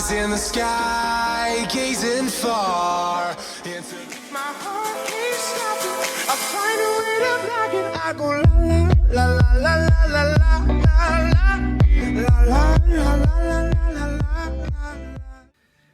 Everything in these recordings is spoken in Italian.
Eyes in the sky, gazing far into my heart keeps stopping. I find a way to block it. I go la la la la la la la la la la la.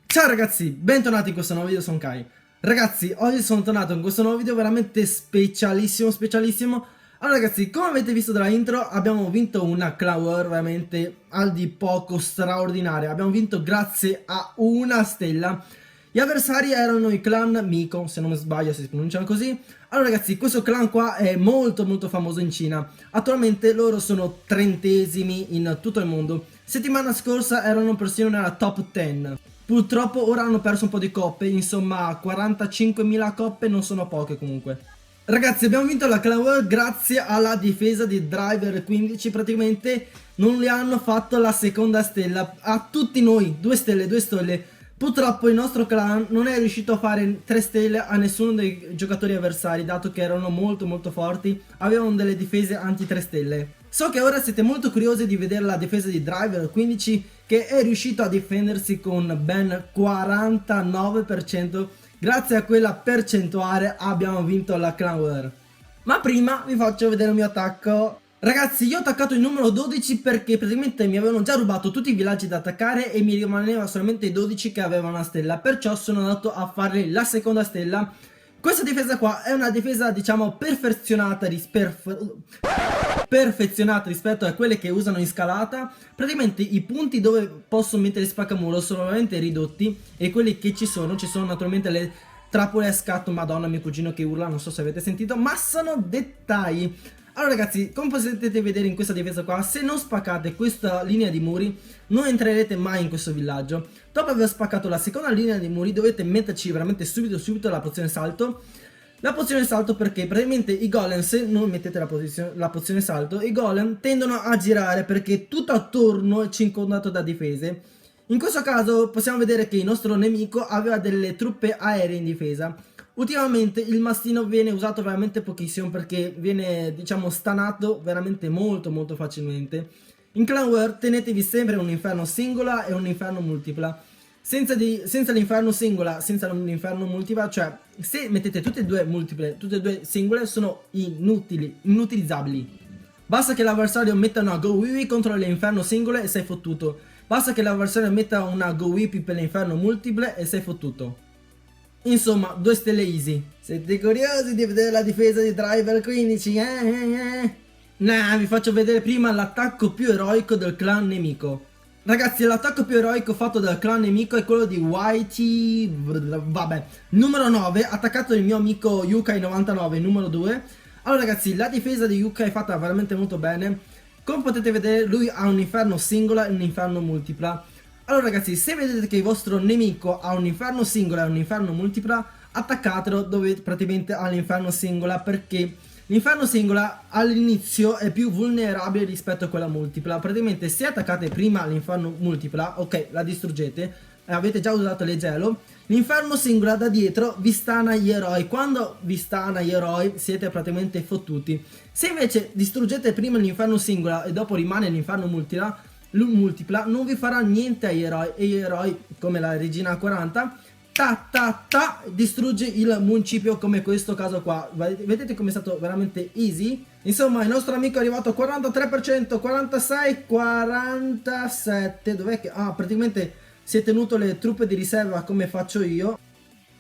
Ciao ragazzi, bentornati in questo nuovo video, sono Kai. Ragazzi, oggi sono tornato in questo nuovo video veramente specialissimo. Allora ragazzi, come avete visto dalla intro, abbiamo vinto una Clan War veramente al di poco straordinaria. Abbiamo vinto grazie a una stella. Gli avversari erano i clan Miko, se non mi sbaglio si pronunciano così. Allora ragazzi, questo clan qua è molto famoso in Cina. Attualmente loro sono 30esimi in tutto il mondo. Settimana scorsa erano persino nella top 10. Purtroppo ora hanno perso un po' di coppe, insomma 45.000 coppe non sono poche comunque. Ragazzi, abbiamo vinto la Clan War grazie alla difesa di Driver 15, praticamente non le hanno fatto la seconda stella, a tutti noi, 2 stelle. Purtroppo il nostro clan non è riuscito a fare 3 stelle a nessuno dei giocatori avversari, dato che erano molto forti, avevano delle difese anti 3 stelle. So che ora siete molto curiosi di vedere la difesa di Driver 15 che è riuscito a difendersi con ben 49%. Grazie a quella percentuale abbiamo vinto la Clan War. Ma prima vi faccio vedere il mio attacco. Ragazzi, io ho attaccato il numero 12 perché praticamente mi avevano già rubato tutti i villaggi da attaccare e mi rimaneva solamente i 12 che avevano una stella. Perciò sono andato a fare la seconda stella. Questa difesa qua è una difesa, diciamo, perfezionata rispetto a quelle che usano in scalata. Praticamente i punti dove posso mettere spaccamuro sono veramente ridotti e quelli che ci sono naturalmente le trappole a scatto. Madonna, mio cugino che urla, non so se avete sentito, ma sono dettagli. Allora ragazzi, come potete vedere in questa difesa qua, se non spaccate questa linea di muri non entrerete mai in questo villaggio. Dopo aver spaccato la seconda linea di muri dovete metterci veramente subito la pozione salto. La pozione salto perché praticamente i golem, se non mettete la pozione salto, i golem tendono a girare perché tutto attorno è circondato da difese. In questo caso possiamo vedere che il nostro nemico aveva delle truppe aeree in difesa. Ultimamente il mastino viene usato veramente pochissimo perché viene, diciamo, stanato veramente molto facilmente. In Clan War tenetevi sempre un inferno singola e un inferno multipla. Senza l'inferno singola, senza l'inferno multipla, cioè se mettete tutte e due multiple, tutte e due singole sono inutilizzabili. Basta che l'avversario metta una Go Wiwi contro le inferno singole e sei fottuto. Basta che l'avversario metta una Go Whippy per l'inferno multiple e sei fottuto. Insomma, 2 stelle easy. Siete curiosi di vedere la difesa di Driver 15? Nah, vi faccio vedere prima l'attacco più eroico del clan nemico. Ragazzi, l'attacco più eroico fatto dal clan nemico è quello di Whitey, vabbè, numero 9, attaccato il mio amico Yukai99, numero 2. Allora ragazzi, la difesa di Yukai è fatta veramente molto bene. Come potete vedere, lui ha un inferno singola e un inferno multipla. Allora ragazzi, se vedete che il vostro nemico ha un inferno singola e un inferno multipla, attaccatelo dove praticamente ha l'inferno singola, perché l'inferno singola all'inizio è più vulnerabile rispetto a quella multipla. Praticamente se attaccate prima l'inferno multipla, ok, la distruggete e avete già usato le gelo, l'inferno singola da dietro vi stana gli eroi. Quando vi stana gli eroi siete praticamente fottuti. Se invece distruggete prima l'inferno singola e dopo rimane l'inferno multipla, non vi farà niente agli eroi, e gli eroi come la regina 40 distrugge il municipio, come questo caso qua. Vedete come è stato veramente easy. Insomma, il nostro amico è arrivato a 43%, 46, 47. Dov'è che... Ah, praticamente si è tenuto le truppe di riserva come faccio io.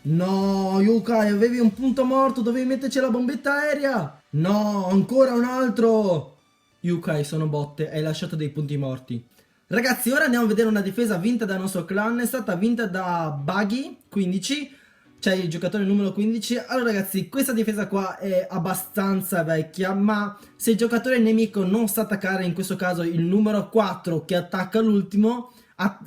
No, Yukai, avevi un punto morto, dovevi metterci la bombetta aerea. No, ancora un altro. Yukai, sono botte, hai lasciato dei punti morti. Ragazzi, ora andiamo a vedere una difesa vinta dal nostro clan. È stata vinta da Buggy 15, cioè il giocatore numero 15. Allora ragazzi, questa difesa qua è abbastanza vecchia, ma se il giocatore nemico non sa attaccare, in questo caso il numero 4 che attacca l'ultimo,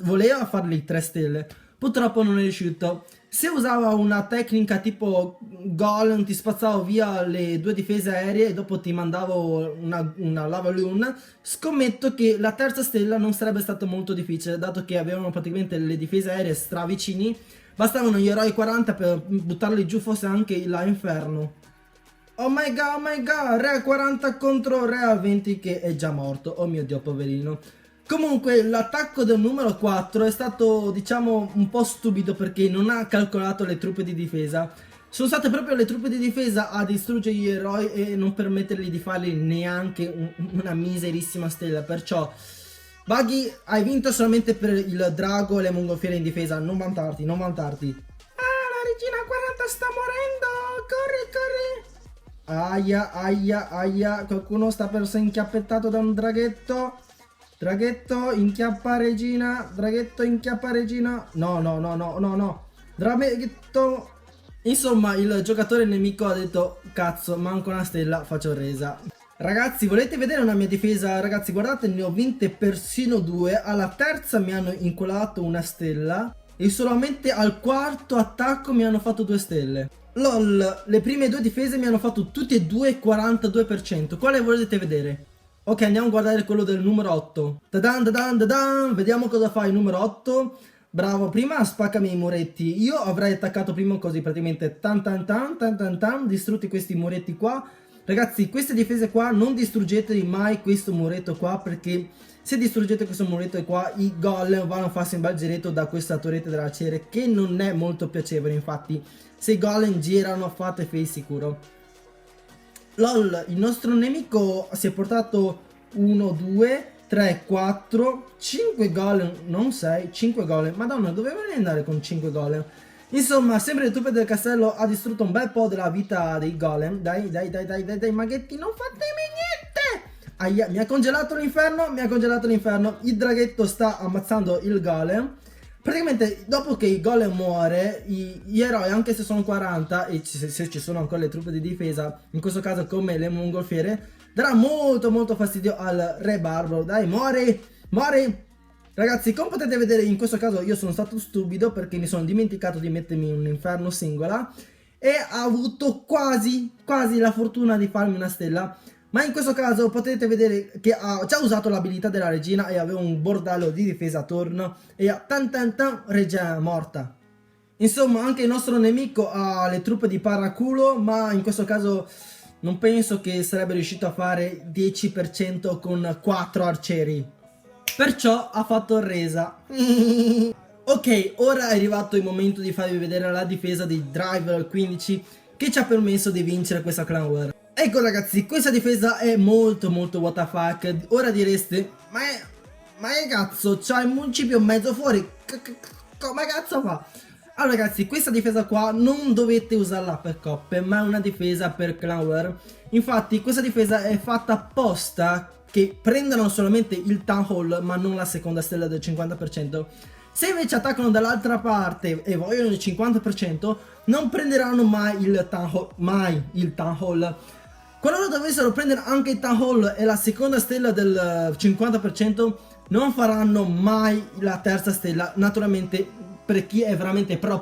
voleva fargli 3 stelle. Purtroppo non è riuscito. Se usava una tecnica tipo golem, ti spazzavo via le 2 difese aeree e dopo ti mandavo una lava loon, scommetto che la terza stella non sarebbe stato molto difficile, dato che avevano praticamente le difese aeree stravicini. Bastavano gli eroi 40 per buttarli giù, fosse anche la inferno. Oh my god, re 40 contro re a 20 che è già morto. Oh mio dio, poverino. Comunque l'attacco del numero 4 è stato, diciamo, un po' stupido perché non ha calcolato le truppe di difesa. Sono state proprio le truppe di difesa a distruggere gli eroi e non permettergli di fargli neanche una miserissima stella. Perciò Buggy, hai vinto solamente per il drago e le mongolfiere in difesa. Non vantarti, non vantarti. Ah, la regina 40 sta morendo. Corri, corri. Aia, aia, aia. Qualcuno sta per essere inchiappettato da un draghetto. Draghetto, inchiappa regina. Draghetto, inchiappa regina. No, no, no, no, no, no. Draghetto. Insomma, il giocatore nemico ha detto: cazzo, manco una stella, faccio resa. Ragazzi, volete vedere una mia difesa? Ragazzi, guardate, ne ho vinte persino 2. Alla terza mi hanno inculato una stella e solamente al quarto attacco mi hanno fatto 2 stelle. LOL, le prime 2 difese mi hanno fatto tutte e due 42%. Quale volete vedere? Ok, andiamo a guardare quello del numero 8. Tadan, tadan, tadan. Vediamo cosa fa il numero 8. Bravo, prima spaccami i muretti. Io avrei attaccato prima così, praticamente tan tan tan tan tan tan, distrutti questi muretti qua. Ragazzi, queste difese qua non distruggetevi mai questo muretto qua, perché se distruggete questo muretto qua i golem vanno a farsi un bel giretto da questa torretta dell'arciere, che non è molto piacevole. Infatti se i golem girano fate fei sicuro. LOL, il nostro nemico si è portato 1, 2, 3, 4, 5 golem, non 6, 5 golem. Madonna, dove volevi andare con 5 golem? Insomma, sempre le truppe del castello ha distrutto un bel po' della vita dei golem. Dai, dai, dai, dai, dai, dai, maghetti, non fatemi niente! Aia, mi ha congelato l'inferno, mi ha congelato l'inferno. Il draghetto sta ammazzando il golem. Praticamente, dopo che il golem muore, gli eroi, anche se sono 40, e se ci sono ancora le truppe di difesa, in questo caso come le mongolfiere, darà molto molto fastidio al re barbaro. Dai, muori, muori! Ragazzi, come potete vedere, in questo caso io sono stato stupido perché mi sono dimenticato di mettermi un inferno singola e ho avuto quasi la fortuna di farmi una stella. Ma in questo caso potete vedere che ha già usato l'abilità della regina e aveva un bordello di difesa attorno e ha tan tan tan regina morta. Insomma, anche il nostro nemico ha le truppe di paraculo, ma in questo caso non penso che sarebbe riuscito a fare 10% con 4 arcieri. Perciò ha fatto resa. Ok, ora è arrivato il momento di farvi vedere la difesa di Driver 15 che ci ha permesso di vincere questa clan war. Ecco ragazzi, questa difesa è molto what the fuck. Ora direste, ma che cazzo, c'ha il municipio mezzo fuori, come cazzo fa? Allora ragazzi, questa difesa qua non dovete usarla per coppe, ma è una difesa per clan war. Infatti questa difesa è fatta apposta che prendano solamente il Town Hall ma non la seconda stella del 50%. Se invece attaccano dall'altra parte e vogliono il 50%, non prenderanno mai il Town Hall. Qualora dovessero prendere anche il Town Hall e la seconda stella del 50%, non faranno mai la terza stella. Naturalmente per chi è veramente pro,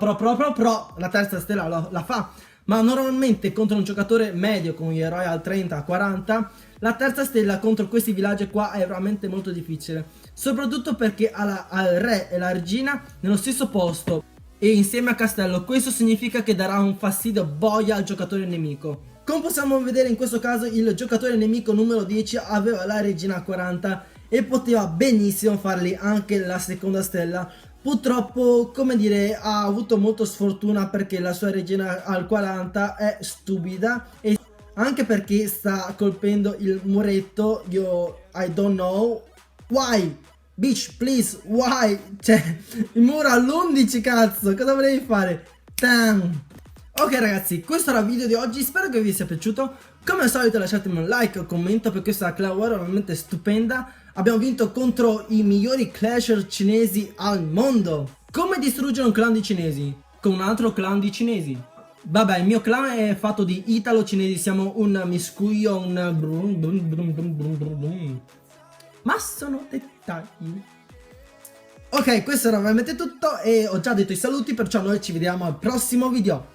la terza stella la fa. Ma normalmente contro un giocatore medio con gli eroi al 30-40, la terza stella contro questi villaggi qua è veramente molto difficile. Soprattutto perché ha il re e la regina nello stesso posto e insieme a castello. Questo significa che darà un fastidio boia al giocatore nemico. Come possiamo vedere in questo caso il giocatore nemico numero 10 aveva la regina a 40 e poteva benissimo fargli anche la seconda stella. Purtroppo, come dire, ha avuto molto sfortuna perché la sua regina al 40 è stupida e anche perché sta colpendo il muretto. I don't know why, bitch, please, why? Cioè, il muro all'11, cazzo, cosa volevi fare? Tam. Ok ragazzi, questo era il video di oggi, spero che vi sia piaciuto. Come al solito lasciatemi un like o un commento per questa clan war veramente stupenda. Abbiamo vinto contro i migliori clasher cinesi al mondo. Come distruggere un clan di cinesi? Con un altro clan di cinesi. Vabbè, il mio clan è fatto di italo-cinesi, siamo un miscuglio, ma sono dettagli. Ok, questo era veramente tutto e ho già detto i saluti, perciò noi ci vediamo al prossimo video.